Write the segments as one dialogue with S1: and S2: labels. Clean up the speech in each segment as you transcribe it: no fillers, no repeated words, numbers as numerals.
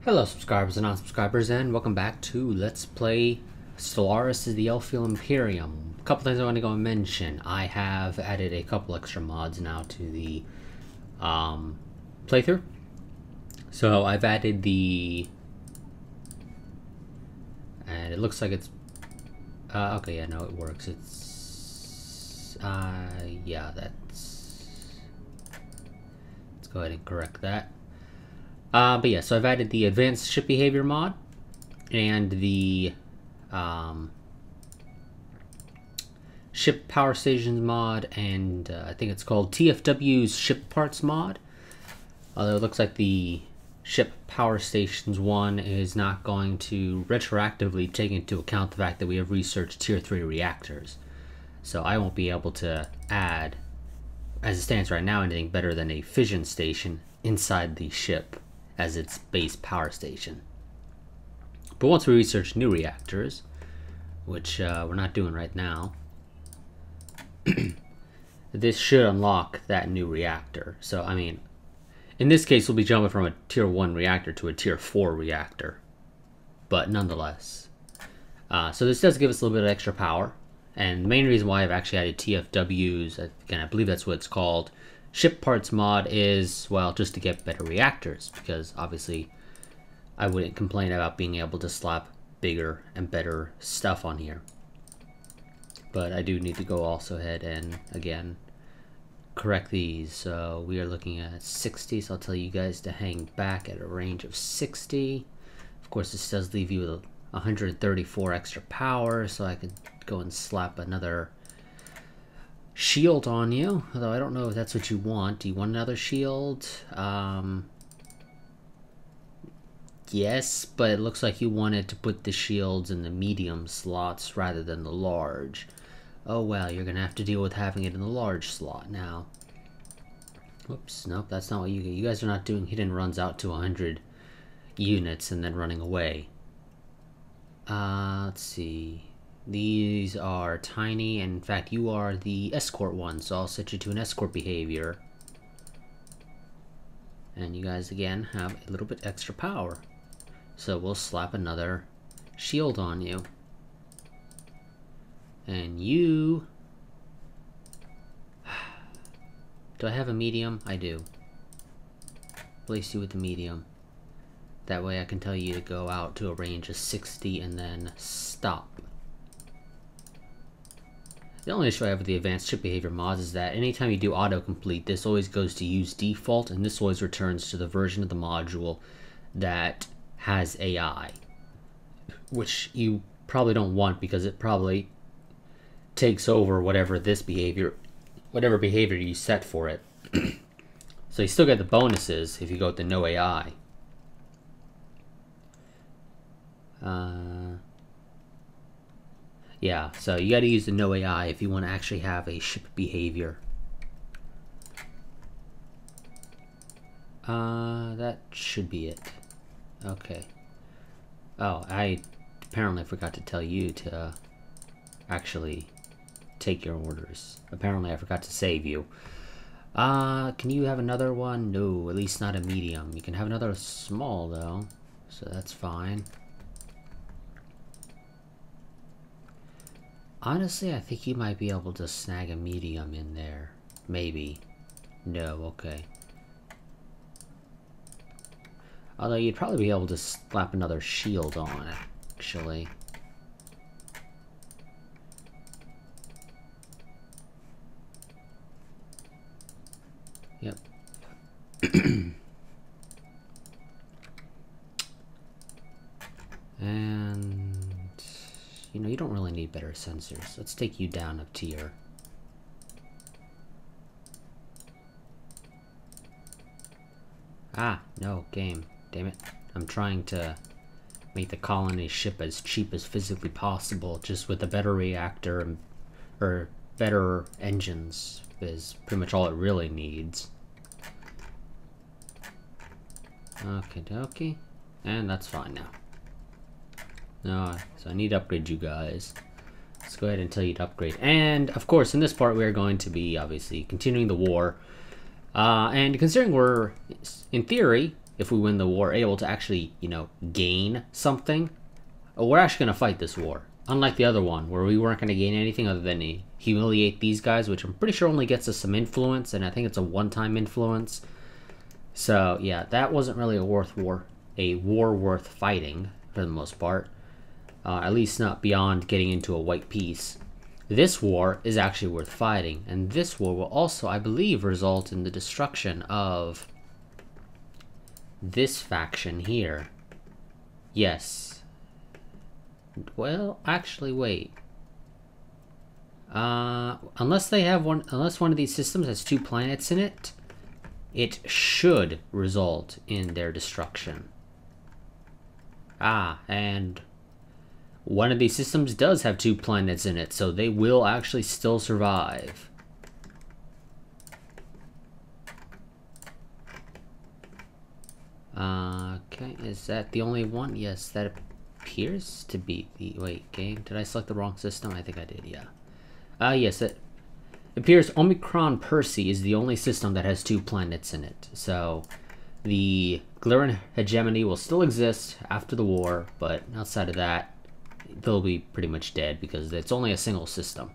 S1: Hello subscribers and non-subscribers, and welcome back to Let's Play Stellaris is the Elfiel Imperium. A couple things I want to go and mention. I have added a couple extra mods now to the playthrough. So I've added the... and it looks like it's... okay, yeah, no, it works. It's... yeah, that's... let's go ahead and correct that. But yeah, so I've added the advanced ship behavior mod and the ship power stations mod, and I think it's called TFW's ship parts mod. Although it looks like the ship power stations one is not going to retroactively take into account the fact that we have researched tier 3 reactors. So I won't be able to add, as it stands right now, anything better than a fission station inside the ship as its base power station. But once we research new reactors, which we're not doing right now, this should unlock that new reactor. So, I mean, in this case, we'll be jumping from a tier 1 reactor to a tier 4 reactor. But nonetheless. So this does give us a little bit of extra power. And the main reason why I've actually added TFWs, again, I believe that's what it's called, ship parts mod, is, well, just to get better reactors, because obviously I wouldn't complain about being able to slap bigger and better stuff on here. But I do need to go also ahead and, again, correct these. So we are looking at 60, so I'll tell you guys to hang back at a range of 60. Of course, this does leave you with 134 extra power, so I could go and slap another shield on you, although I don't know if that's what you want. Do you want another shield? Yes, but it looks like you wanted to put the shields in the medium slots rather than the large. Oh well, you're gonna have to deal with having it in the large slot now. Whoops, nope, that's not what you guys are not doing hidden runs out to 100 units and then running away. Let's see. These are tiny, and in fact you are the escort one, so I'll set you to an escort behavior. And you guys again have a little bit extra power. So we'll slap another shield on you. And you... do I have a medium? I do. Place you with the medium. That way I can tell you to go out to a range of 60 and then stop. The only issue I have with the advanced ship behavior mods is that anytime you do autocomplete, this always goes to use default, and this always returns to the version of the module that has AI, which you probably don't want because it probably takes over whatever behavior you set for it. So you still get the bonuses if you go with the no AI. Yeah, so you gotta use the no AI if you want to actually have a ship behavior. That should be it. Okay. Oh, I apparently forgot to tell you to actually take your orders. Apparently I forgot to save you. Can you have another one? No, at least not a medium. You can have another small though, so that's fine. Honestly, I think you might be able to snag a medium in there. Maybe. No, okay. Although you'd probably be able to slap another shield on, actually. Yep. And... you know, you don't really need better sensors. Let's take you down a tier. Ah, no, game. Damn it. I'm trying to make the colony ship as cheap as physically possible, just with a better reactor, or better engines, is pretty much all it really needs. Okie dokie. And that's fine now. No, so I need to upgrade you guys. Let's go ahead and tell you to upgrade. And, of course, in this part we are going to be, obviously, continuing the war. And considering we're, in theory, if we win the war, able to actually, you know, gain something, we're actually going to fight this war. Unlike the other one, where we weren't going to gain anything other than humiliate these guys, which I'm pretty sure only gets us some influence, and I think it's a one-time influence. So, yeah, that wasn't really a war worth fighting, for the most part. At least not beyond getting into a white peace. This war is actually worth fighting, and this war will also, I believe, result in the destruction of this faction here. Yes. Well, actually, wait. Unless one of these systems has 2 planets in it, it should result in their destruction. And one of these systems does have 2 planets in it, so they will actually still survive. Okay, is that the only one? Yes, that appears to be the... Wait, game? Did I select the wrong system? I think I did, yeah. Yes, it appears Omicron Persei is the only system that has 2 planets in it. So, the Glirin hegemony will still exist after the war, but outside of that, they'll be pretty much dead because it's only a single system.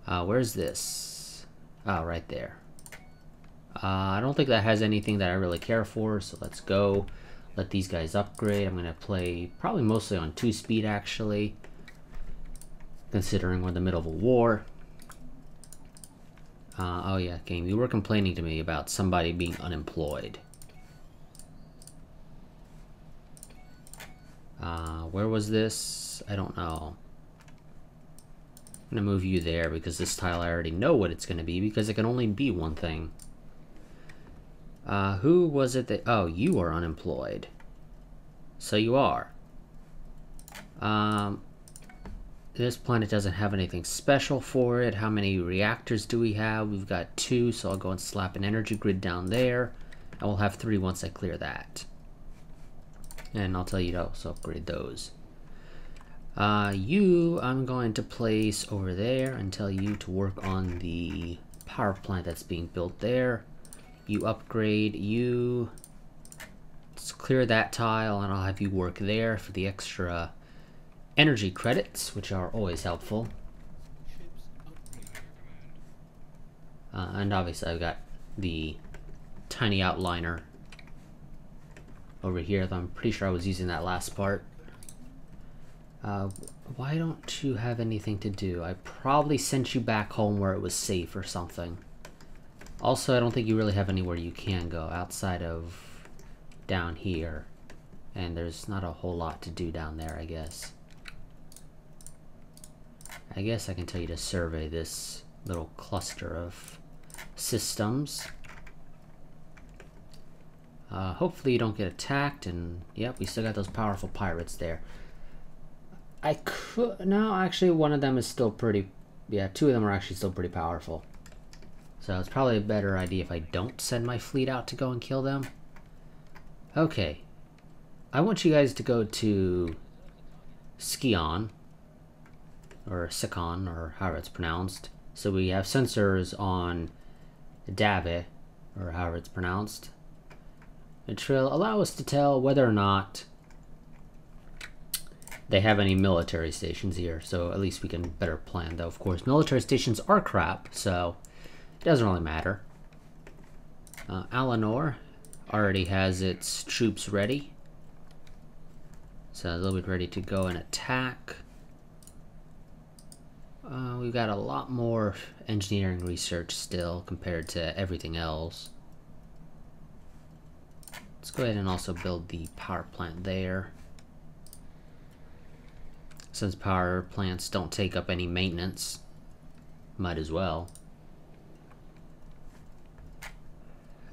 S1: Where's this? Oh, right there. I don't think that has anything that I really care for, so let's go. Let these guys upgrade. I'm going to play probably mostly on 2-speed, actually, considering we're in the middle of a war. Oh yeah, game, you were complaining to me about somebody being unemployed. Where was this? I don't know. I'm going to move you there because this tile I already know what it's going to be because it can only be one thing. Who was it that... Oh, you are unemployed. So you are. This planet doesn't have anything special for it. How many reactors do we have? We've got 2, so I'll go and slap an energy grid down there. And we'll have 3 once I clear that. And I'll tell you to also upgrade those. You, I'm going to place over there and tell you to work on the power plant that's being built there. You upgrade, you... Let's clear that tile and I'll have you work there for the extra energy credits, which are always helpful. And obviously I've got the tiny outliner over here, though I'm pretty sure I was using that last part. Why don't you have anything to do? I probably sent you back home where it was safe or something. Also, I don't think you really have anywhere you can go outside of down here. And there's not a whole lot to do down there, I guess. I guess I can tell you to survey this little cluster of systems. Hopefully you don't get attacked, and yep, we still got those powerful pirates there. I could... No, actually one of them is still pretty... Yeah, 2 of them are actually still pretty powerful. So it's probably a better idea if I don't send my fleet out to go and kill them. Okay. I want you guys to go to Skion, or Sikon, or however it's pronounced. So we have sensors on Dave, or however it's pronounced. Which will allow us to tell whether or not they have any military stations here. So at least we can better plan, though. Of course, military stations are crap, so it doesn't really matter. Alanor already has its troops ready. So they'll be ready to go and attack. We've got a lot more engineering research still compared to everything else. Let's go ahead and also build the power plant there. Since power plants don't take up any maintenance, might as well.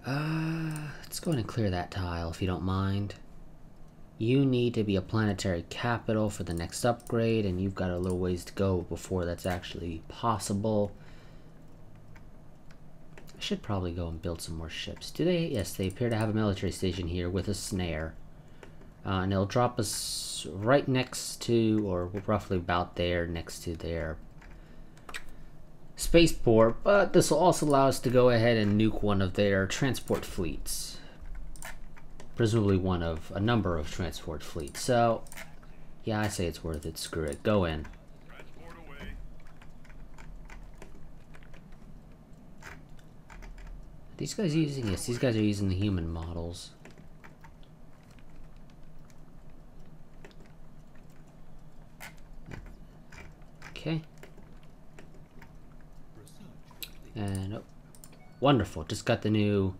S1: Let's go ahead and clear that tile if you don't mind. You need to be a planetary capital for the next upgrade, and you've got a little ways to go before that's actually possible. I should probably go and build some more ships. Do they? Yes, they appear to have a military station here with a snare. And it'll drop us right next to, or roughly about there, next to their spaceport. But this will also allow us to go ahead and nuke one of their transport fleets. presumably one of a number of transport fleets. So, yeah, I say it's worth it. Screw it. Go in. These guys using, yes, these guys are using the human models. Okay. And oh, wonderful. Just got the new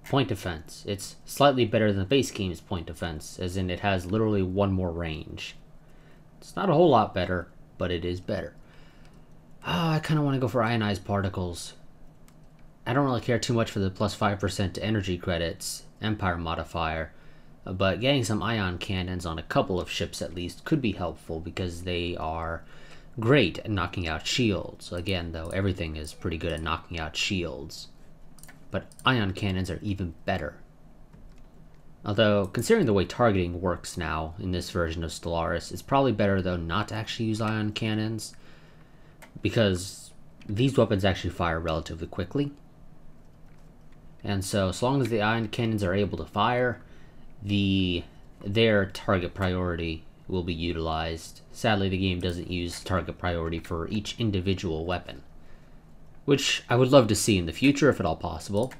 S1: point defense. It's slightly better than the base game's point defense, as in it has literally one more range. It's not a whole lot better, but it is better. Oh, I kind of want to go for ionized particles. I don't really care too much for the plus 5% energy credits, Empire modifier, but getting some ion cannons on a couple of ships at least could be helpful because they are great at knocking out shields. Again, though, everything is pretty good at knocking out shields, but ion cannons are even better. Although, considering the way targeting works now in this version of Stellaris, it's probably better, though, not to actually use ion cannons, because these weapons actually fire relatively quickly. And so, as long as the ion cannons are able to fire, their target priority will be utilized. Sadly, the game doesn't use target priority for each individual weapon, which I would love to see in the future if at all possible.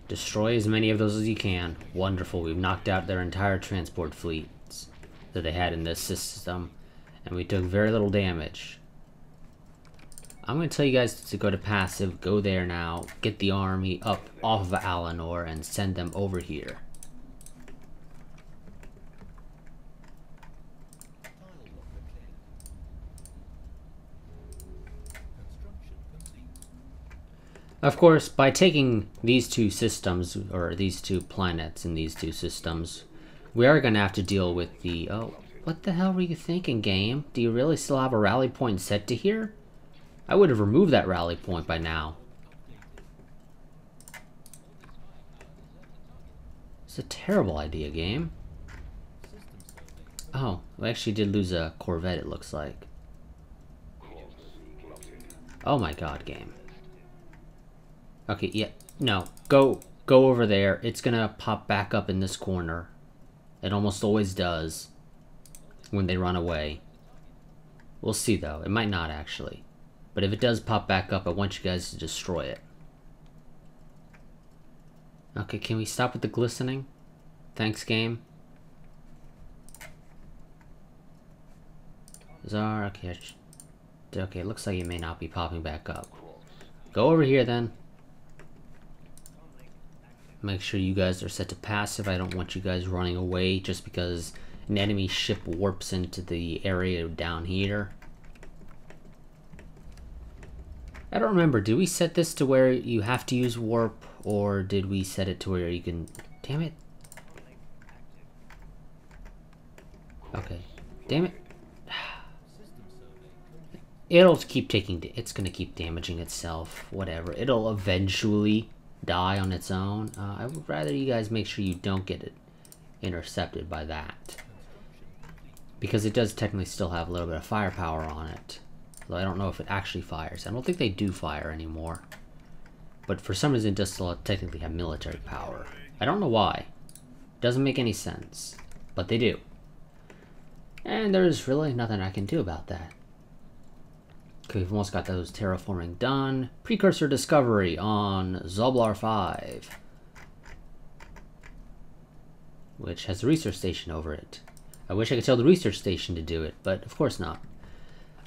S1: Destroy as many of those as you can. Wonderful, we've knocked out their entire transport fleets that they had in this system, and we took very little damage. I'm going to tell you guys to go to passive, go there now, get the army up off of Alinor, and send them over here. Of course, by taking these two systems, or these two planets in these two systems, we are going to have to deal with the... Oh, what the hell were you thinking, game? Do you really still have a rally point set to here? I would have removed that rally point by now. It's a terrible idea, game. Oh, we actually did lose a Corvette, it looks like. Oh my god, game. Okay, yeah, no, go over there. It's gonna pop back up in this corner. It almost always does when they run away. We'll see, though. It might not, actually. But if it does pop back up, I want you guys to destroy it. Okay, can we stop with the glistening? Thanks, game. Zar, okay. Okay, it looks like it may not be popping back up. Go over here, then. Make sure you guys are set to passive. I don't want you guys running away just because an enemy ship warps into the area down here. I don't remember, did we set this to where you have to use warp, or did we set it to where you can... Damn it. Okay. Damn it. It'll keep taking... It's gonna keep damaging itself. Whatever. It'll eventually die on its own. I would rather you guys make sure you don't get it intercepted by that, because it does technically still have a little bit of firepower on it, though I don't know if it actually fires. I don't think they do fire anymore, but for some reason it does still technically have military power. I don't know why. Doesn't make any sense, but they do, and there's really nothing I can do about that. Okay, we've almost got those terraforming done. Precursor discovery on Zoblar 5, which has a research station over it. I wish I could tell the research station to do it, but of course not.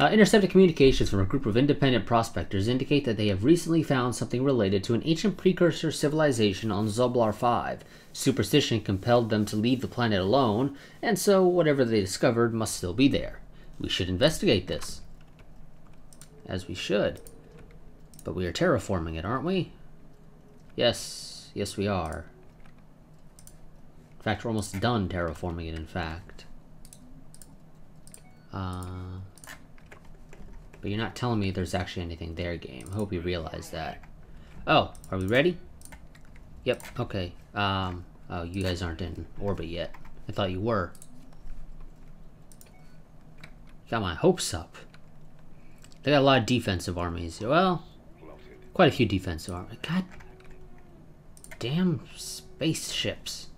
S1: Intercepted communications from a group of independent prospectors indicate that they have recently found something related to an ancient precursor civilization on Zoblar 5. Superstition compelled them to leave the planet alone, and so whatever they discovered must still be there. We should investigate this. As we should. But we are terraforming it, aren't we? Yes. Yes, we are. In fact, we're almost done terraforming it, in fact. But you're not telling me there's actually anything there, game. I hope you realize that. Oh, are we ready? Yep, okay. Oh, you guys aren't in orbit yet. I thought you were. Got my hopes up. They got a lot of defensive armies. Well, quite a few defensive armies. God damn spaceships.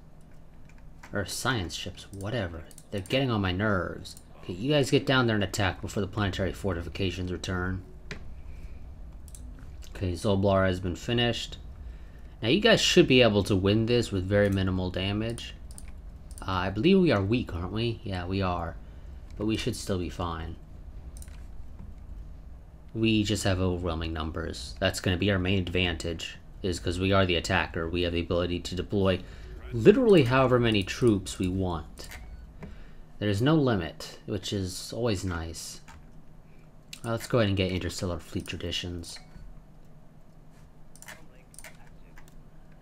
S1: Or science ships, whatever. They're getting on my nerves. Okay, you guys get down there and attack before the planetary fortifications return. Okay, Zolblar has been finished. Now you guys should be able to win this with very minimal damage. I believe we are weak, aren't we? Yeah, we are. But we should still be fine. We just have overwhelming numbers. That's going to be our main advantage, is because we are the attacker. We have the ability to deploy literally however many troops we want. There's no limit, which is always nice. Let's go ahead and get interstellar fleet traditions.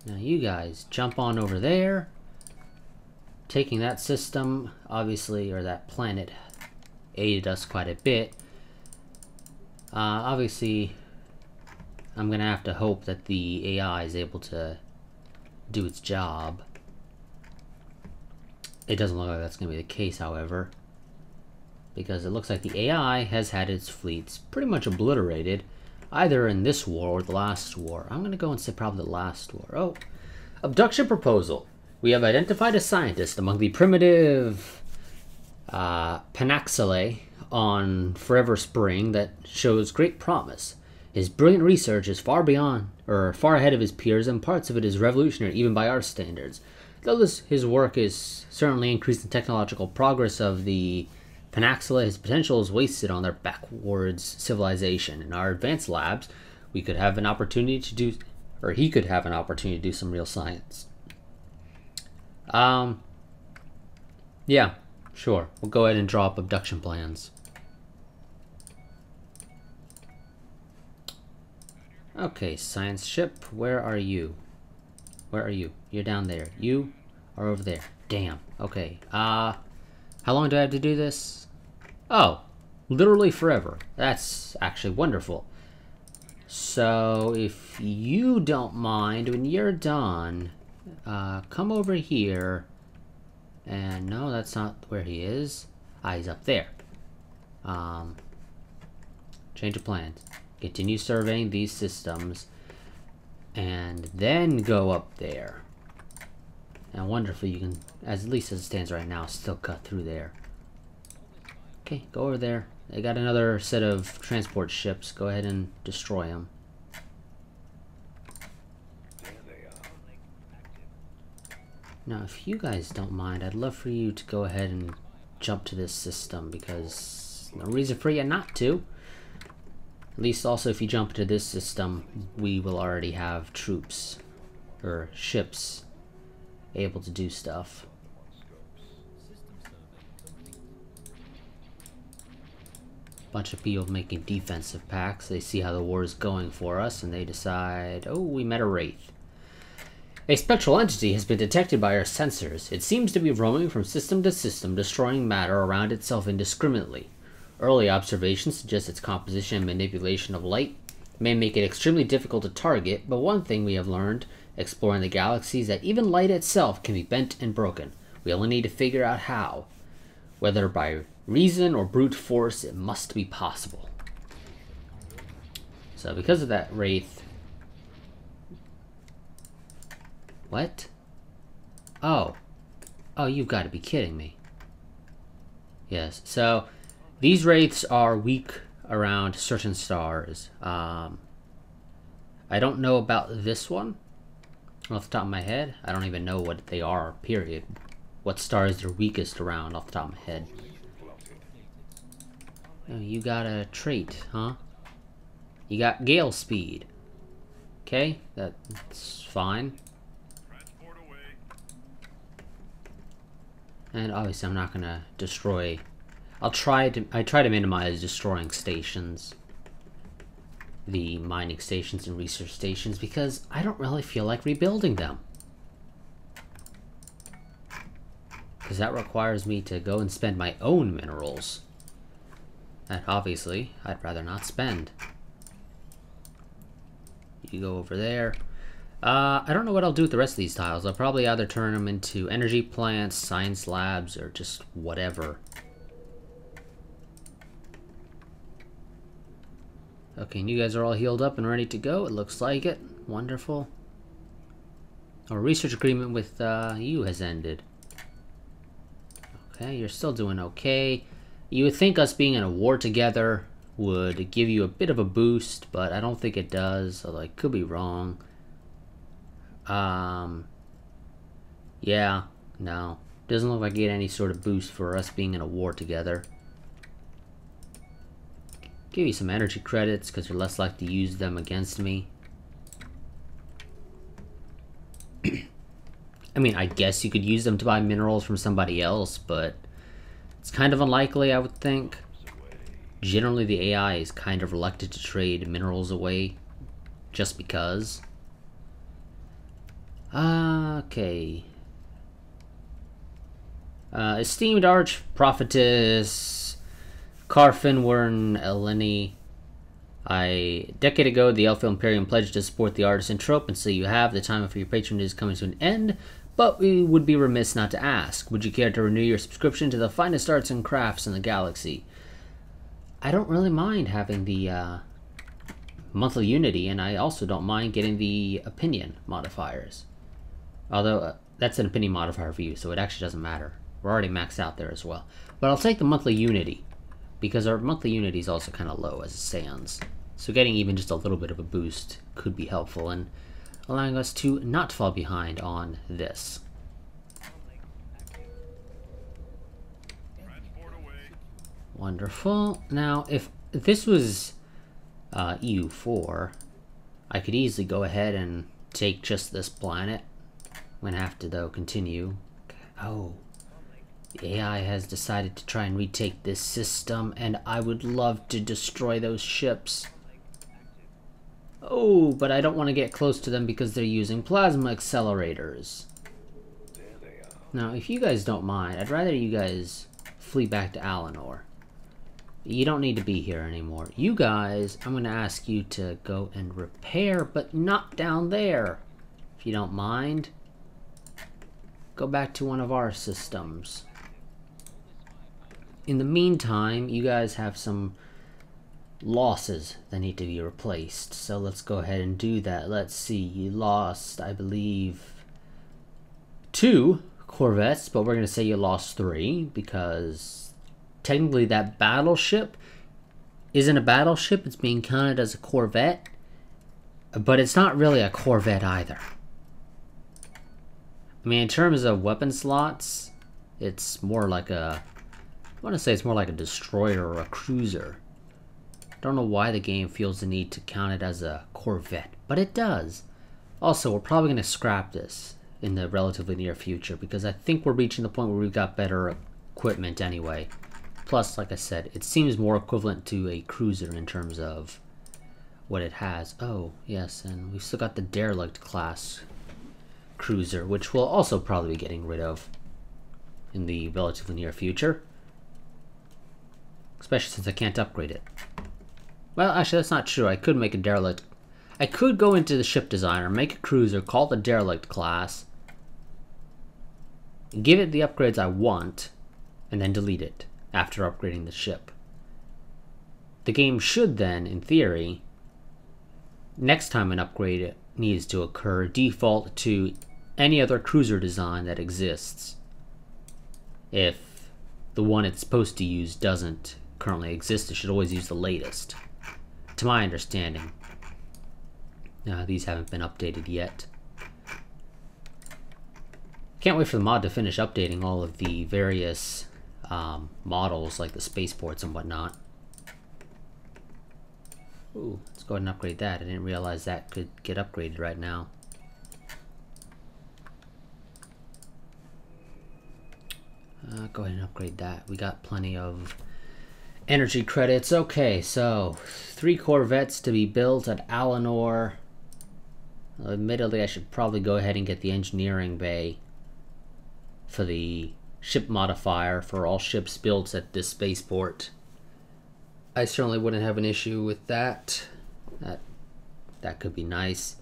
S1: Now you guys jump on over there. Taking that system, obviously, or that planet, aided us quite a bit. Obviously, I'm gonna have to hope that the AI is able to do its job. It doesn't look like that's gonna be the case, however, because it looks like the AI has had its fleets pretty much obliterated, either in this war or the last war. I'm gonna go and say probably the last war. Oh, abduction proposal. We have identified a scientist among the primitive Panaxile on Forever Spring that shows great promise. His brilliant research is far beyond, or far ahead of his peers, and parts of it is revolutionary even by our standards. Though his work is certainly increasing technological progress of the Panaxile, his potential is wasted on their backwards civilization. In our advanced labs, we could have an opportunity to do, or he could have an opportunity to do some real science. Yeah, sure. We'll go ahead and draw up abduction plans. Okay, science ship, where are you? Where are you? You're down there. You are over there. Damn. Okay. How long do I have to do this? Oh, literally forever. That's actually wonderful. So, if you don't mind, when you're done, come over here. And no, that's not where he is. He's up there. Change of plans. Continue surveying these systems. And then go up there. And wonderfully, you can, at least as it stands right now, still cut through there. Okay, go over there. They got another set of transport ships. Go ahead and destroy them. Now, if you guys don't mind, I'd love for you to go ahead and jump to this system, because no reason for you not to. At least also if you jump into this system, we will already have troops, or ships, able to do stuff. Bunch of people making defensive packs. They see how the war is going for us, and they decide, oh, we met a wraith. A spectral entity has been detected by our sensors. It seems to be roaming from system to system, destroying matter around itself indiscriminately. Early observations suggest its composition and manipulation of light may make it extremely difficult to target, but one thing we have learned exploring the galaxy is that even light itself can be bent and broken. We only need to figure out how. Whether by reason or brute force, it must be possible. So because of that wraith... What? Oh. Oh, you've got to be kidding me. Yes, so these wraiths are weak around certain stars. I don't know about this one off the top of my head. I don't even know what they are, period. What stars they're weakest around off the top of my head. Oh, you got a trait, huh? You got gale speed. Okay, that's fine. And obviously I'm not gonna destroy... I try to minimize destroying stations. The mining stations and research stations, because I don't really feel like rebuilding them. Because that requires me to go and spend my own minerals. That obviously I'd rather not spend. You go over there. I don't know what I'll do with the rest of these tiles. I'll probably either turn them into energy plants, science labs, or just whatever. Okay, and you guys are all healed up and ready to go. It looks like it. Wonderful. Our research agreement with you has ended. Okay, you're still doing okay. You would think us being in a war together would give you a bit of a boost, but I don't think it does, although I could be wrong. Yeah, no. Doesn't look like I get any sort of boost for us being in a war together. Give you some energy credits, because you're less likely to use them against me. I mean, I guess you could use them to buy minerals from somebody else, but it's kind of unlikely, I would think. Generally, the AI is kind of reluctant to trade minerals away, just because. Okay. Esteemed Arch Prophetess Carfinwern Eleni. A decade ago, the Elfiel Imperium pledged to support the artisan trope, and so you have. The time for your patronage is coming to an end, but we would be remiss not to ask. Would you care to renew your subscription to the finest arts and crafts in the galaxy? I don't really mind having the monthly Unity, and I also don't mind getting the opinion modifiers. Although, that's an opinion modifier for you, so it actually doesn't matter. We're already maxed out there as well. But I'll take the monthly Unity, because our monthly Unity is also kind of low as it stands. So getting even just a little bit of a boost could be helpful in allowing us to not fall behind on this. Wonderful. Now, if this was EU4, I could easily go ahead and take just this planet. I'm gonna have to, though, continue. Oh. The AI has decided to try and retake this system, and I would love to destroy those ships. Oh, but I don't want to get close to them because they're using plasma accelerators. Now, if you guys don't mind, I'd rather you guys flee back to Alinor. You don't need to be here anymore. You guys, I'm going to ask you to go and repair, but not down there. If you don't mind. Go back to one of our systems. In the meantime, you guys have some losses that need to be replaced. So let's go ahead and do that. Let's see. You lost, I believe, 2 corvettes, but we're going to say you lost 3 because technically that battleship isn't a battleship. It's being counted as a corvette, but it's not really a corvette either. I mean, in terms of weapon slots, it's more like a... I want to say it's more like a destroyer or a cruiser. Don't know why the game feels the need to count it as a corvette, but it does. Also, we're probably going to scrap this in the relatively near future because I think we're reaching the point where we've got better equipment anyway. Plus, like I said, it seems more equivalent to a cruiser in terms of what it has. Oh, yes, and we've still got the derelict class cruiser, which we'll also probably be getting rid of in the relatively near future. Especially since I can't upgrade it. Well, actually, that's not true. I could make a derelict. I could go into the ship designer, make a cruiser, call it the derelict class, give it the upgrades I want, and then delete it after upgrading the ship. The game should then, in theory, next time an upgrade needs to occur, default to any other cruiser design that exists. If the one it's supposed to use doesn't currently exist, it should always use the latest. To my understanding. These haven't been updated yet. Can't wait for the mod to finish updating all of the various models, like the spaceports and whatnot. Ooh, let's go ahead and upgrade that. I didn't realize that could get upgraded right now. Go ahead and upgrade that. We got plenty of energy credits. Okay, so 3 corvettes to be built at Alinor. Admittedly, I should probably go ahead and get the engineering bay for the ship modifier for all ships built at this spaceport. I certainly wouldn't have an issue with that. That could be nice.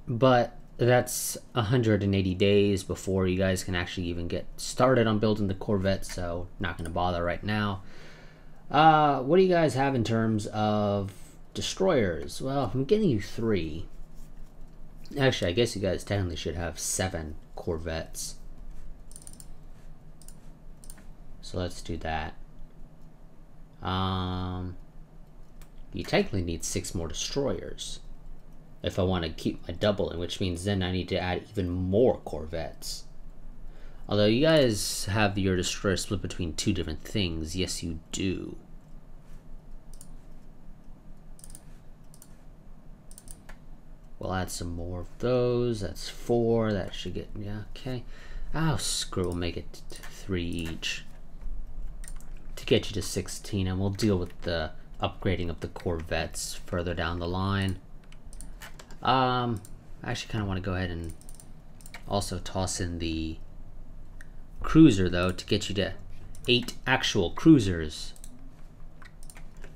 S1: But that's 180 days before you guys can actually even get started on building the Corvette, so not going to bother right now. What do you guys have in terms of destroyers? Well, I'm getting you 3. Actually, I guess you guys technically should have 7 corvettes. So let's do that. You technically need 6 more destroyers if I want to keep my doubling, which means then I need to add even more corvettes. Although you guys have your destroyer split between 2 different things. Yes, you do. We'll add some more of those. That's 4. That should get, yeah, okay. Oh, screw, we'll make it 3 each to get you to 16, and we'll deal with the upgrading of the corvettes further down the line. I actually kind of want to go ahead and also toss in the cruiser, though, to get you to 8 actual cruisers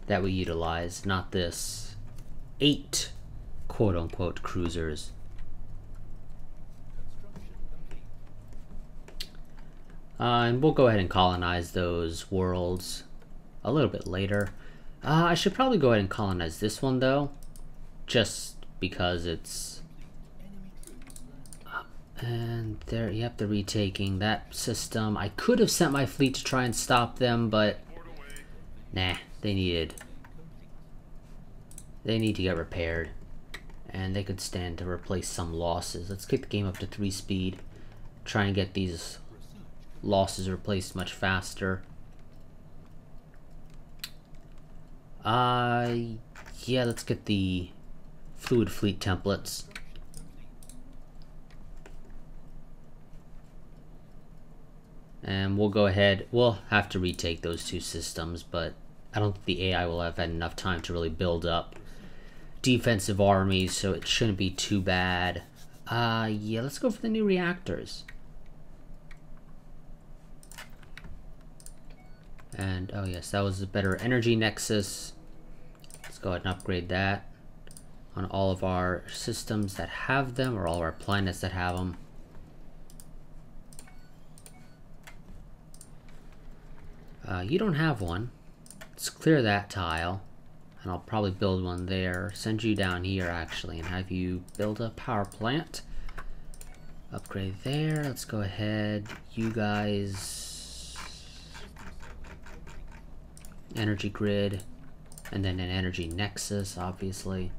S1: that we utilize, not this 8 quote-unquote cruisers. And we'll go ahead and colonize those worlds a little bit later. I should probably go ahead and colonize this one, though, just because it's... and there, yep, they're retaking that system. I could have sent my fleet to try and stop them, but nah, they need to get repaired, and they could stand to replace some losses. Let's kick the game up to 3 speed, try and get these losses replaced much faster. Yeah, let's get the fluid fleet templates. And we'll go ahead, we'll have to retake those 2 systems, but I don't think the AI will have had enough time to really build up defensive armies, so it shouldn't be too bad. Yeah, let's go for the new reactors. And, oh yes, that was a better energy nexus. Let's go ahead and upgrade that on all of our systems that have them, or all of our planets that have them. You don't have one. Let's clear that tile, and I'll probably build one there. Send you down here, actually, and have you build a power plant. Upgrade there. Let's go ahead. You guys... energy grid, and then an energy nexus, obviously.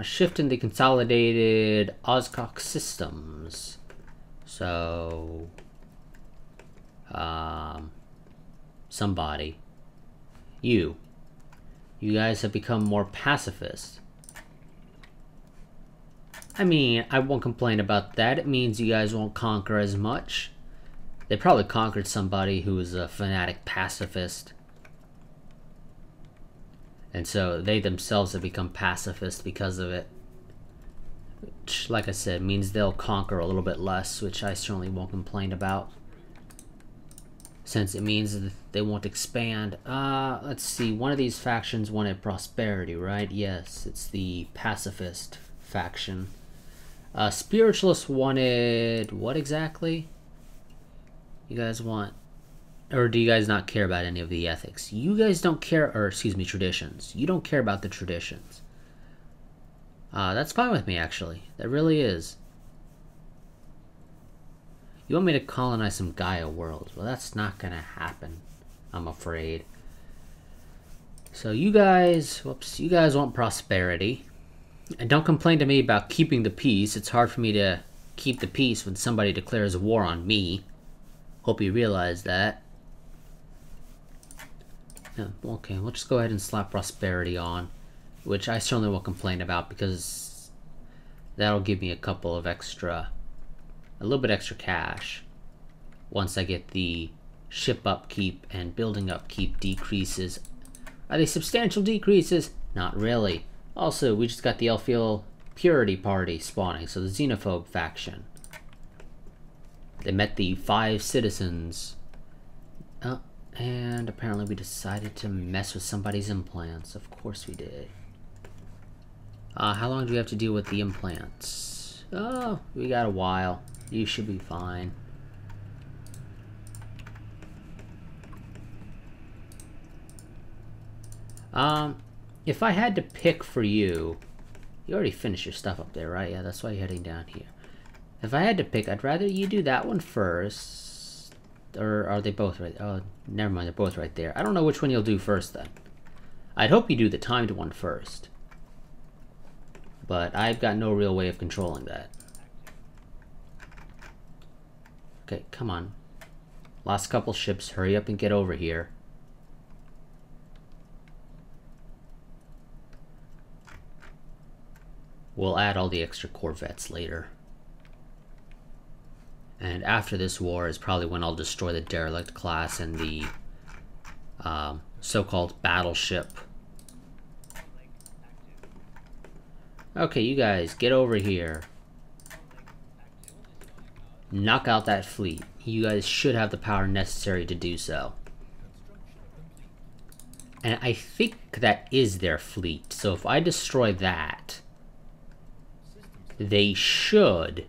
S1: Shift in the consolidated Oscock systems. So, somebody, you guys have become more pacifist. I mean, I won't complain about that. It means you guys won't conquer as much. They probably conquered somebody who was a fanatic pacifist. And so they themselves have become pacifist because of it. Which, like I said, means they'll conquer a little bit less, which I certainly won't complain about, since it means that they won't expand. Let's see, one of these factions wanted prosperity, right? Yes, it's the pacifist faction. Spiritualists wanted what exactly? You guys want, or do you guys not care about any of the ethics? You guys don't care, or excuse me, traditions. You don't care about the traditions. That's fine with me, actually. That really is. You want me to colonize some Gaia worlds? Well, that's not gonna happen, I'm afraid. So you guys, whoops, you guys want prosperity. And don't complain to me about keeping the peace. It's hard for me to keep the peace when somebody declares war on me. Hope you realize that. Yeah, okay, we'll just go ahead and slap prosperity on, which I certainly won't complain about, because that'll give me a little bit extra cash once I get the ship upkeep and building upkeep decreases. Are they substantial decreases? Not really. Also, we just got the Elfiel Purity Party spawning, so the Xenophobe faction. They met the 5 citizens. And apparently we decided to mess with somebody's implants. Of course we did. How long do we have to deal with the implants? Oh, we got a while. You should be fine. If I had to pick for you... You already finished your stuff up there, right? Yeah, that's why you're heading down here. If I had to pick, I'd rather you do that one first. Or are they both right? Oh, never mind, they're both right there. I don't know which one you'll do first, then. I'd hope you do the timed one first. But I've got no real way of controlling that. Okay, come on. Last couple ships, hurry up and get over here. We'll add all the extra corvettes later. And after this war is probably when I'll destroy the derelict class and the so-called battleship. Okay, you guys, get over here. Knock out that fleet. You guys should have the power necessary to do so. And I think that is their fleet. So if I destroy that, they should,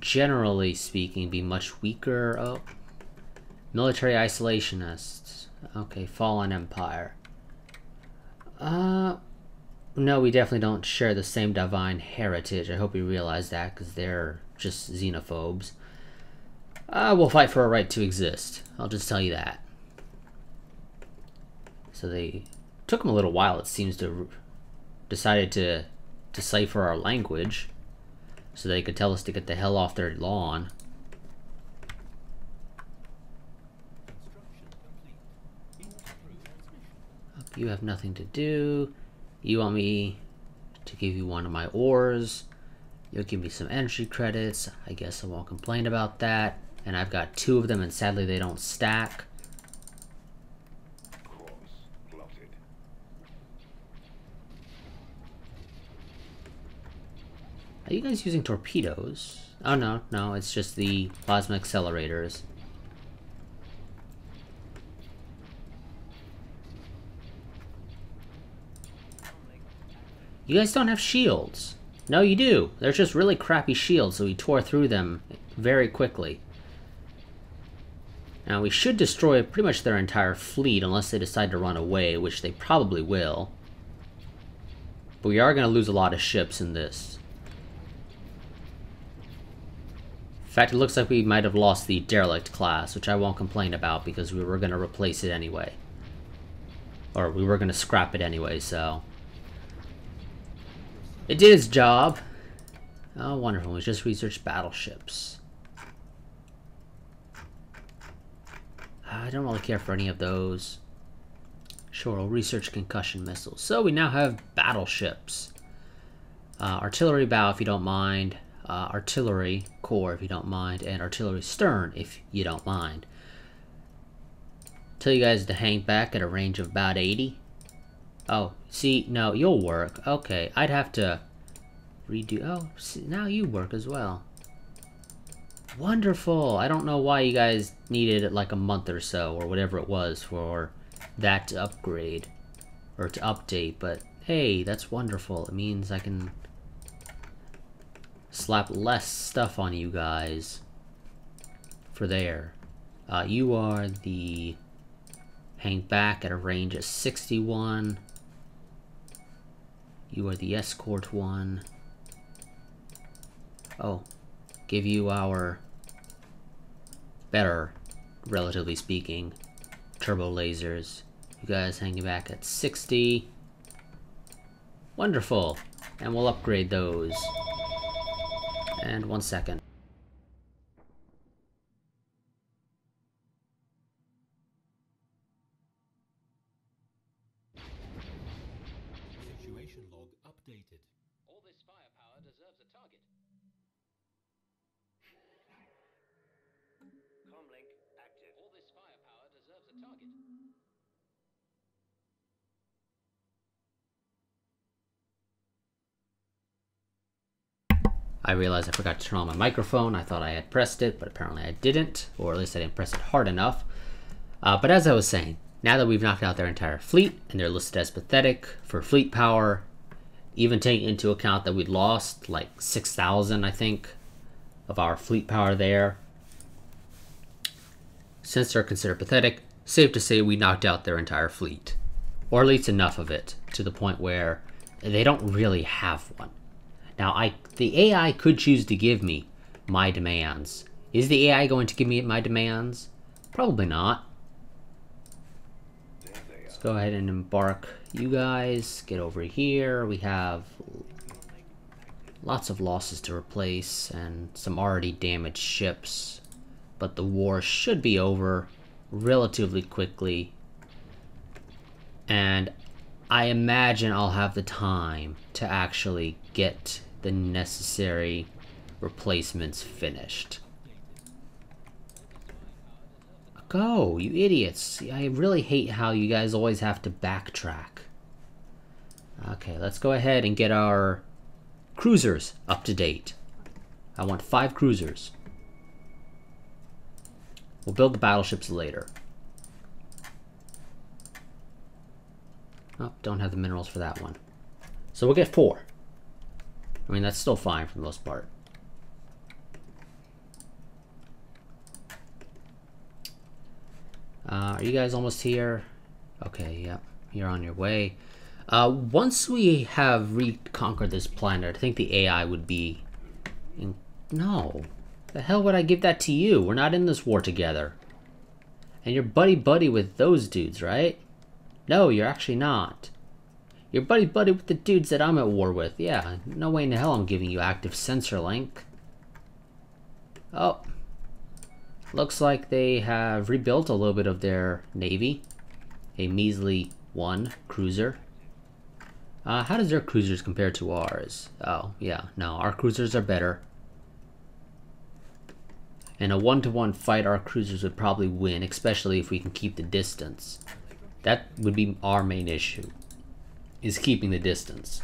S1: generally speaking, be much weaker. Oh, military isolationists. Okay, fallen empire. No, we definitely don't share the same divine heritage. I hope you realize that, because they're just xenophobes. We'll fight for a right to exist. I'll just tell you that. So they took them a little while, it seems, to decided to decipher our language so they could tell us to get the hell off their lawn. You have nothing to do. You want me to give you one of my ores. You'll give me some energy credits. I guess I won't complain about that. And I've got 2 of them, and sadly they don't stack. Are you guys using torpedoes? Oh no, no, it's just the plasma accelerators. You guys don't have shields. No, you do. They're just really crappy shields, so we tore through them very quickly. Now, we should destroy pretty much their entire fleet unless they decide to run away, which they probably will. But we are going to lose a lot of ships in this. In fact, it looks like we might have lost the derelict class, which I won't complain about because we were going to replace it anyway. Or we were going to scrap it anyway, so... It did its job. Oh, wonderful. We just researched battleships. I don't really care for any of those. Sure, we'll research concussion missiles. So we now have battleships. Artillery bow, if you don't mind. Artillery core, if you don't mind. And artillery stern, if you don't mind. Tell you guys to hang back at a range of about 80. Oh, see, no, you'll work. Okay, I'd have to redo... Oh, see, now you work as well. Wonderful! I don't know why you guys needed like a month or so, or whatever it was, for that to upgrade. Or to update, but hey, that's wonderful. It means I can slap less stuff on you guys for there. You are the... Hang back at a range of 61. You are the escort one. Oh, give you our better, relatively speaking, turbo lasers. You guys hanging back at 60. Wonderful. And we'll upgrade those. And 1 second. I realized I forgot to turn on my microphone. I thought I had pressed it, but apparently I didn't, or at least I didn't press it hard enough. But as I was saying, now that we've knocked out their entire fleet, and they're listed as pathetic for fleet power, even taking into account that we'd lost like 6,000, I think, of our fleet power there. Since they're considered pathetic, safe to say we knocked out their entire fleet. Or at least enough of it, to the point where they don't really have one. Now, the AI could choose to give me my demands. Is the AI going to give me my demands? Probably not. Let's go ahead and embark you guys. Get over here. We have lots of losses to replace and some already damaged ships. But the war should be over relatively quickly. And I imagine I'll have the time to actually get the necessary replacements finished. Go, you idiots. I really hate how you guys always have to backtrack. Okay, let's go ahead and get our cruisers up to date. I want 5 cruisers. We'll build the battleships later. Oh, don't have the minerals for that one. So we'll get 4. I mean, that's still fine for the most part. Are you guys almost here? Okay, yep. You're on your way. Once we have reconquered this planet, I think the AI would be... No. The hell would I give that to you? We're not in this war together. And you're buddy-buddy with those dudes, right? No, you're actually not. You're buddy-buddy with the dudes that I'm at war with. Yeah, no way in the hell I'm giving you active sensor link. Oh. Looks like they have rebuilt a little bit of their navy. A measly 1 cruiser. How does their cruisers compare to ours? Oh, yeah. No, our cruisers are better. In a 1-to-1 fight, our cruisers would probably win, especially if we can keep the distance. That would be our main issue, is keeping the distance.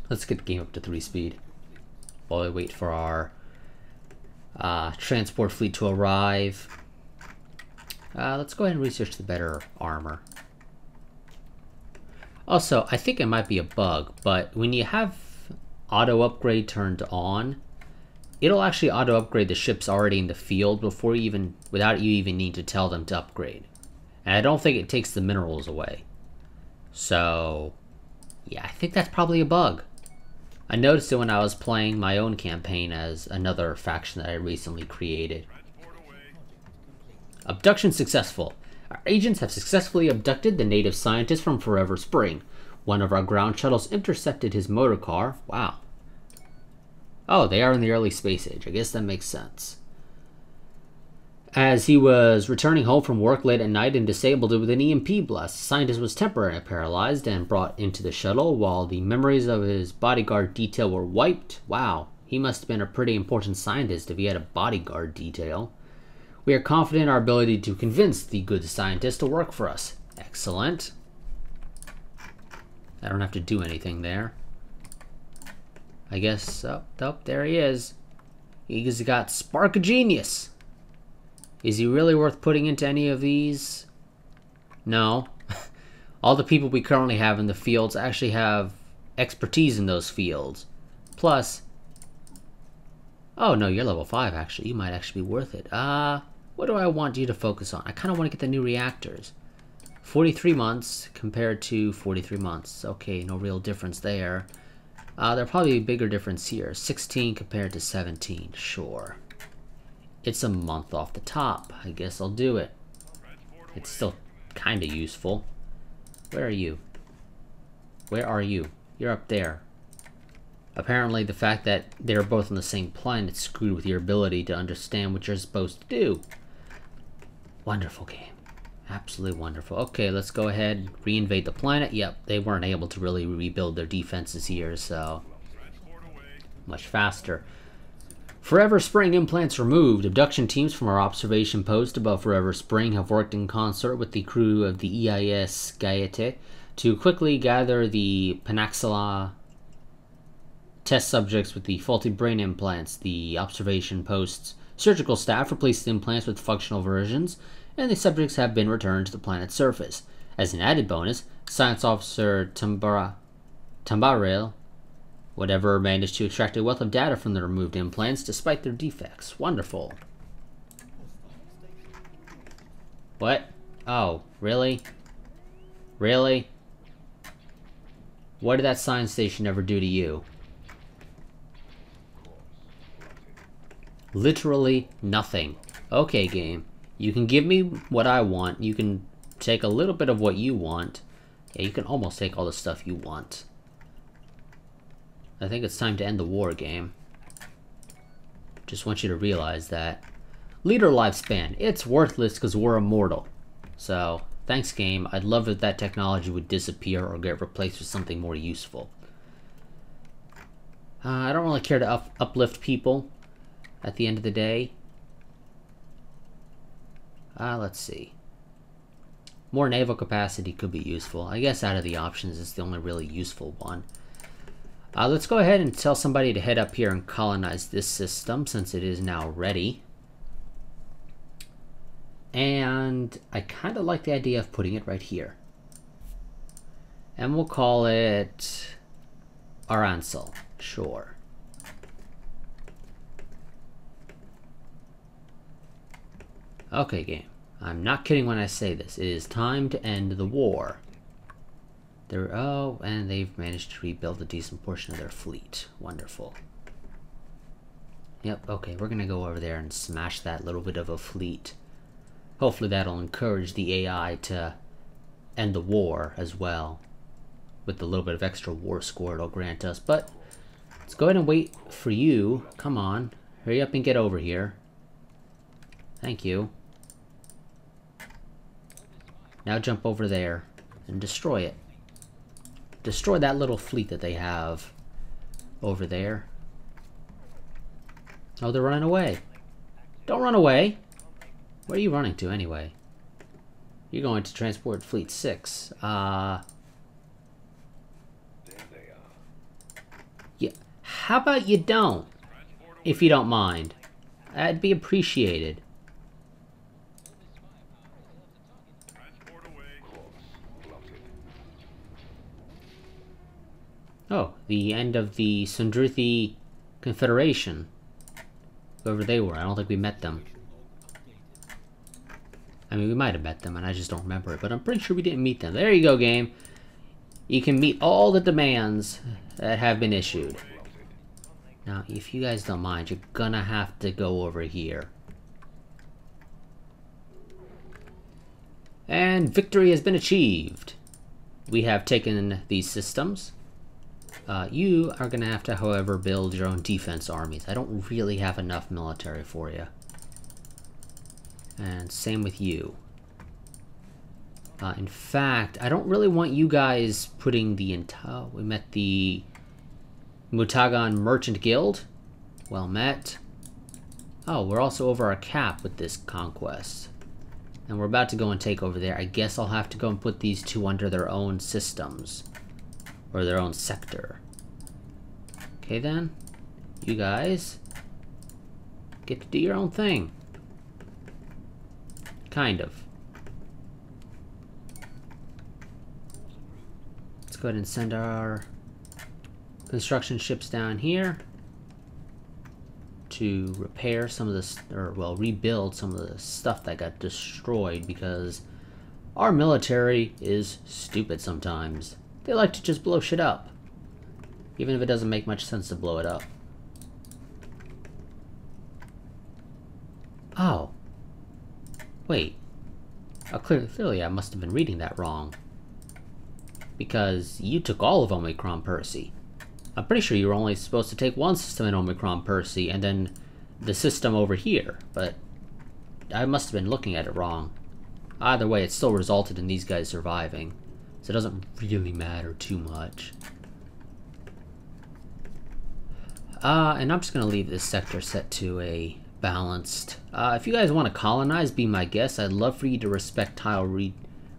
S1: Let's get the game up to 3 speed while we wait for our transport fleet to arrive. Let's go ahead and research the better armor. Also, I think it might be a bug, but when you have auto upgrade turned on, it'll actually auto upgrade the ships already in the field without you even need to tell them to upgrade. And I don't think it takes the minerals away. So, yeah, I think that's probably a bug. I noticed it when I was playing my own campaign as another faction that I recently created. Abduction successful. Our agents have successfully abducted the native scientist from Forever Spring. One of our ground shuttles intercepted his motor car. Wow. Oh, they are in the early space age. I guess that makes sense. As he was returning home from work late at night and disabled with an EMP blast, the scientist was temporarily paralyzed and brought into the shuttle while the memories of his bodyguard detail were wiped. Wow, he must have been a pretty important scientist if he had a bodyguard detail. We are confident in our ability to convince the good scientist to work for us. Excellent. I don't have to do anything there. I guess, oh, there he is. He's got Spark of Genius. Is he really worth putting into any of these? No. All the people we currently have in the fields actually have expertise in those fields. Plus... Oh, no, you're level 5, actually. You might actually be worth it. What do I want you to focus on? I kind of want to get the new reactors. 43 months compared to 43 months. Okay, no real difference there. There'll probably be a bigger difference here. 16 compared to 17. Sure. It's a month off the top. I guess I'll do it. It's still kind of useful. Where are you? Where are you? You're up there. Apparently the fact that they're both on the same planet screwed with your ability to understand what you're supposed to do. Wonderful game. Absolutely wonderful. Okay, let's go ahead and re-invade the planet. Yep, they weren't able to really rebuild their defenses here, so... much faster. Forever Spring implants removed. Abduction teams from our observation post above Forever Spring have worked in concert with the crew of the EIS Gaete to quickly gather the Panaxilla test subjects with the faulty brain implants. The observation post's surgical staff replaced the implants with functional versions, and the subjects have been returned to the planet's surface. As an added bonus, Science Officer Tambaril whatever managed to extract a wealth of data from the removed implants despite their defects. Wonderful. What? Oh, really? Really? What did that science station ever do to you? Literally nothing. Okay, game. You can give me what I want. You can take a little bit of what you want. Yeah, you can almost take all the stuff you want. I think it's time to end the war, game. Just want you to realize that. Leader lifespan. It's worthless because we're immortal. So, thanks, game. I'd love if that technology would disappear or get replaced with something more useful. I don't really care to uplift people at the end of the day. Let's see. More naval capacity could be useful. I guess out of the options, it's the only really useful one. Let's go ahead and tell somebody to head up here and colonize this system since it is now ready. And I kind of like the idea of putting it right here. And we'll call it Aransel. Sure. Okay, game. I'm not kidding when I say this. It is time to end the war. Oh, and they've managed to rebuild a decent portion of their fleet. Wonderful. Yep, okay, we're gonna go over there and smash that little bit of a fleet. Hopefully that'll encourage the AI to end the war as well. With the little bit of extra war score it'll grant us. But let's go ahead and wait for you. Come on. Hurry up and get over here. Thank you. Now jump over there and destroy it. Destroy that little fleet that they have over there. Oh, they're running away. Don't run away. Where are you running to anyway? You're going to transport fleet 6. Yeah. How about you don't? If you don't mind. That'd be appreciated. Oh, the end of the Sundruthi Confederation. Whoever they were, I don't think we met them. I mean, we might have met them, and I just don't remember it, but I'm pretty sure we didn't meet them. There you go, game. You can meet all the demands that have been issued. Now, if you guys don't mind, you're gonna have to go over here. And victory has been achieved. We have taken these systems. You are gonna have to, however, build your own defense armies. I don't really have enough military for you. And same with you. In fact, I don't really want you guys putting the entire... We met the Mutagan Merchant Guild. Well met. Oh, we're also over our cap with this conquest. And we're about to go and take over there. I guess I'll have to go and put these two under their own systems. Or their own sector. Okay then. You guys get to do your own thing. Kind of. Let's go ahead and send our construction ships down here to repair some of this, or well, rebuild some of the stuff that got destroyed, because our military is stupid sometimes. They like to just blow shit up, even if it doesn't make much sense to blow it up. Oh. Wait. Oh, clearly I must have been reading that wrong. Because you took all of Omicron Percy. I'm pretty sure you were only supposed to take one system in Omicron Percy and then the system over here, but I must have been looking at it wrong. Either way, it still resulted in these guys surviving, so it doesn't really matter too much. And I'm just going to leave this sector set to a balanced. If you guys want to colonize, be my guest. I'd love for you to respect tile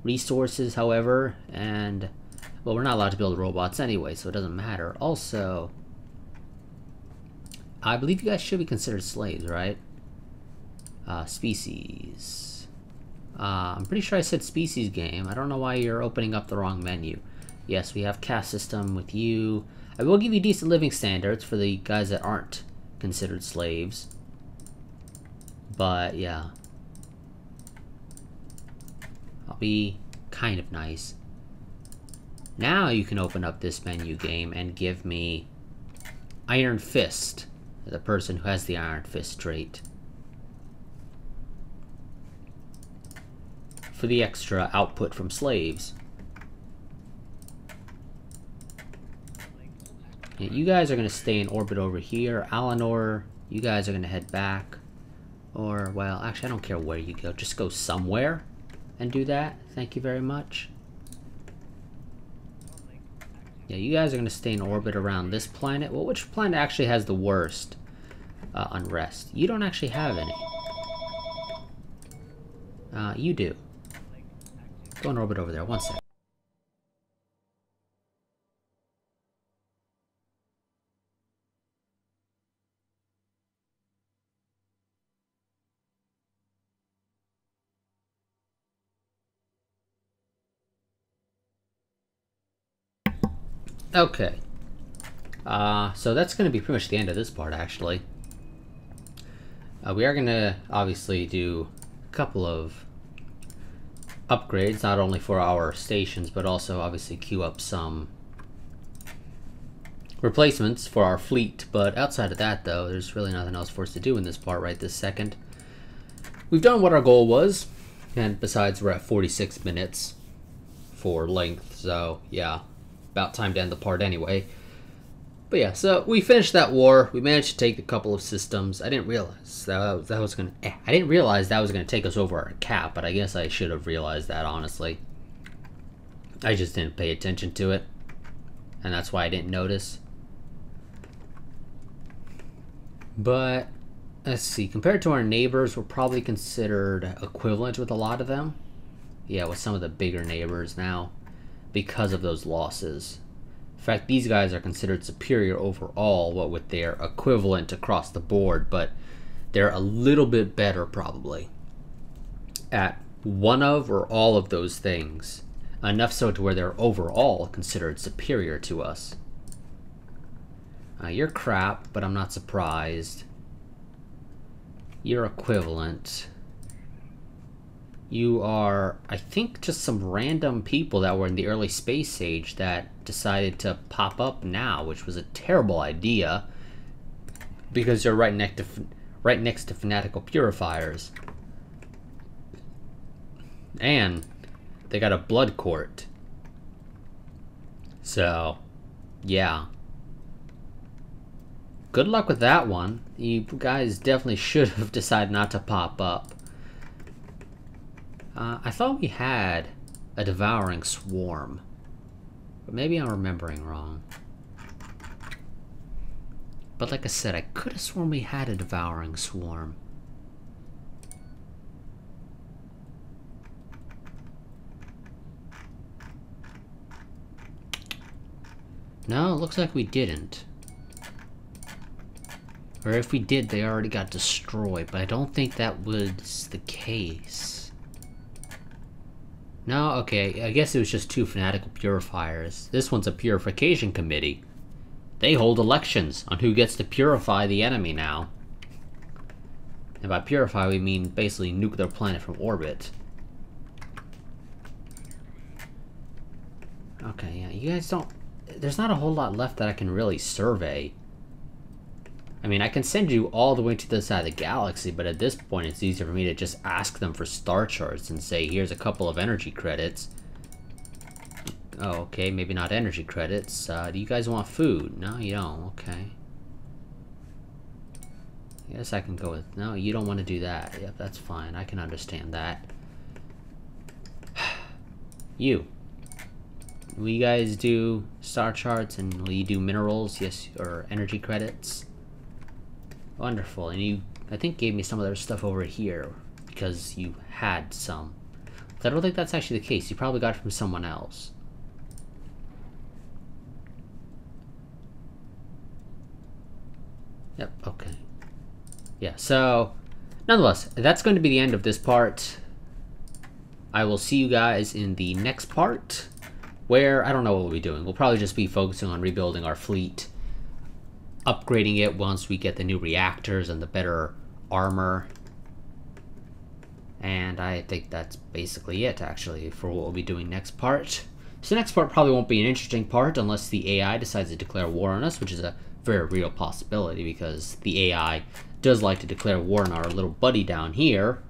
S1: resources, however, and well, we're not allowed to build robots anyway, so it doesn't matter. Also, I believe you guys should be considered slaves, right? Species. I'm pretty sure I said species game. I don't know why you're opening up the wrong menu. Yes, we have caste system with you. I will give you decent living standards for the guys that aren't considered slaves. But, yeah. I'll be kind of nice. Now you can open up this menu game and give me Iron Fist, the person who has the Iron Fist trait, for the extra output from slaves. Yeah, you guys are going to stay in orbit over here. Alanor, you guys are going to head back. Or, well, actually I don't care where you go. Just go somewhere and do that. Thank you very much. Yeah, you guys are going to stay in orbit around this planet. Well, which planet actually has the worst unrest? You don't actually have any. You do. Go in orbit over there. One sec. Okay. So that's going to be pretty much the end of this part, actually. We are going to obviously do a couple of upgrades, not only for our stations, but also obviously queue up some replacements for our fleet. But outside of that, though, there's really nothing else for us to do in this part right this second. We've done what our goal was, and besides, we're at 46 minutes for length, so yeah, about time to end the part anyway. But yeah, so we finished that war. We managed to take a couple of systems. I didn't realize that was gonna. I didn't realize that was gonna take us over our cap, but I guess I should have realized that, honestly. I just didn't pay attention to it, and that's why I didn't notice. But let's see. Compared to our neighbors, we're probably considered equivalent with a lot of them. Yeah, with some of the bigger neighbors now, because of those losses. In fact, these guys are considered superior overall, what with their equivalent across the board, but they're a little bit better probably at one of or all of those things. Enough so to where they're overall considered superior to us. You're crap, but I'm not surprised. You're equivalent. You are, I think, just some random people that were in the early space age that decided to pop up now, which was a terrible idea because you're right next to fanatical purifiers, and they got a blood court. So, yeah. Good luck with that one. You guys definitely should have decided not to pop up. I thought we had a devouring swarm, but maybe I'm remembering wrong. But like I said, I could have sworn we had a devouring swarm. No, it looks like we didn't. Or if we did, they already got destroyed, but I don't think that was the case. No, okay, I guess it was just two fanatical purifiers. This one's a purification committee. They hold elections on who gets to purify the enemy now. And by purify, we mean basically nuke their planet from orbit. Okay, yeah, you guys don't... There's not a whole lot left that I can really survey. I mean, I can send you all the way to the side of the galaxy, but at this point it's easier for me to just ask them for star charts and say, here's a couple of energy credits. Oh, okay, maybe not energy credits. Do you guys want food? No, you don't. Okay. Yes, I can go with... No, you don't want to do that. Yep, that's fine. I can understand that. You. Will you guys do star charts, and will you do minerals? Yes, or energy credits? Wonderful. And you, I think, gave me some of their stuff over here because you had some. But I don't think that's actually the case. You probably got it from someone else. Yep, okay. Yeah, so nonetheless, that's going to be the end of this part. I will see you guys in the next part, where I don't know what we'll be doing. We'll probably just be focusing on rebuilding our fleet, upgrading it once we get the new reactors and the better armor. And I think that's basically it, actually, for what we'll be doing next part. So the next part probably won't be an interesting part unless the AI decides to declare war on us, which is a very real possibility because the AI does like to declare war on our little buddy down here.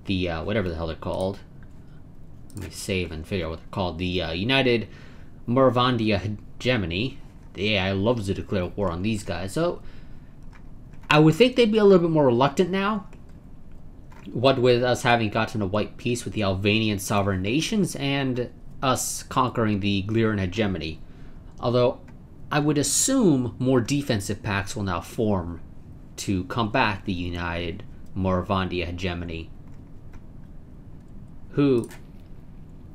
S1: The, whatever the hell they're called. Let me save and figure out what they're called. The United Mervandia Hegemony. The AI loves to declare war on these guys. So I would think they'd be a little bit more reluctant now. What with us having gotten a white peace with the Albanian sovereign nations and us conquering the Gliran hegemony. Although I would assume more defensive pacts will now form to combat the United Mervandia hegemony, who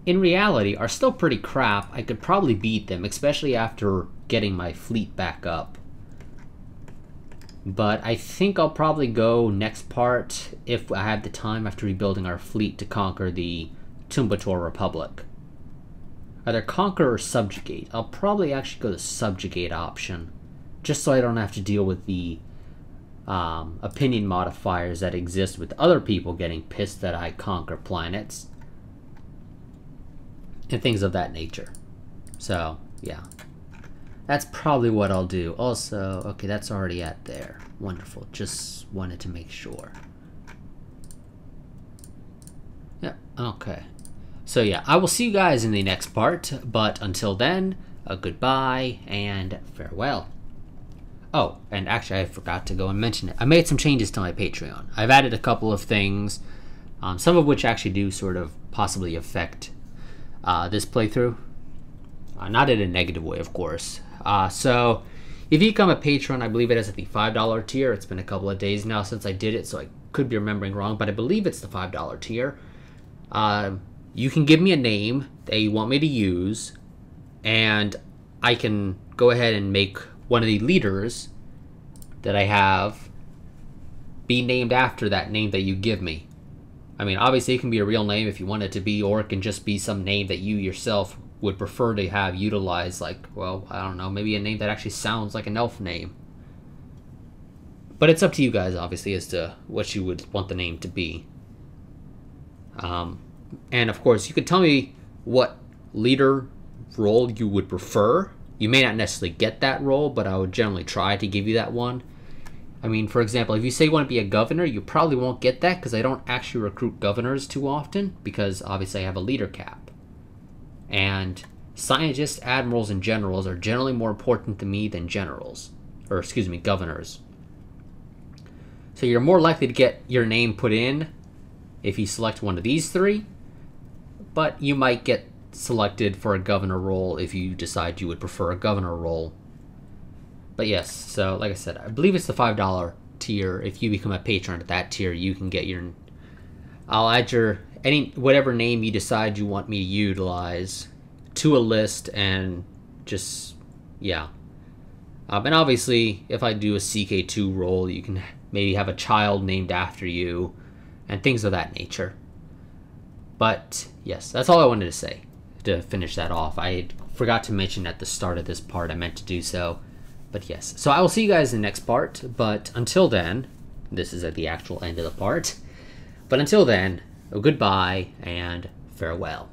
S1: in reality are still pretty crap. I could probably beat them, especially after getting my fleet back up. But I think I'll probably go next part, if I have the time after rebuilding our fleet, to conquer the Tumbator Republic. Either conquer or subjugate. I'll probably actually go the subjugate option, just so I don't have to deal with the opinion modifiers that exist with other people getting pissed that I conquer planets. And things of that nature. So, yeah. That's probably what I'll do. Also, okay, that's already at there. Wonderful. Just wanted to make sure. Yeah, okay. So yeah, I will see you guys in the next part, but until then, a goodbye and farewell. Oh, and actually I forgot to go and mention it. I made some changes to my Patreon. I've added a couple of things, some of which actually do sort of possibly affect this playthrough. Not in a negative way, of course. So if you become a patron, I believe it is at the $5 tier. It's been a couple of days now since I did it, so I could be remembering wrong, but I believe it's the $5 tier. You can give me a name that you want me to use, and I can go ahead and make one of the leaders that I have be named after that name that you give me. I mean, obviously it can be a real name if you want it to be, or it can just be some name that you yourself would prefer to have utilized, like, well, I don't know, maybe a name that actually sounds like an elf name. But it's up to you guys, obviously, as to what you would want the name to be. And of course, you could tell me what leader role you would prefer. You may not necessarily get that role, but I would generally try to give you that one. I mean, for example, if you say you want to be a governor, you probably won't get that because I don't actually recruit governors too often, because obviously I have a leader cap. And scientists, admirals, and generals are generally more important to me than generals. Or, excuse me, governors. So you're more likely to get your name put in if you select one of these three, but you might get selected for a governor role if you decide you would prefer a governor role. But yes, so like I said, I believe it's the $5 tier. If you become a patron at that tier, you can get your... I'll add your... whatever name you decide you want me to utilize to a list, and just... yeah. And obviously, if I do a CK2 role, you can maybe have a child named after you, and things of that nature. But yes, that's all I wanted to say to finish that off. I forgot to mention at the start of this part, I meant to do so. But yes, so I will see you guys in the next part. But until then, this is at the actual end of the part. But until then, goodbye and farewell.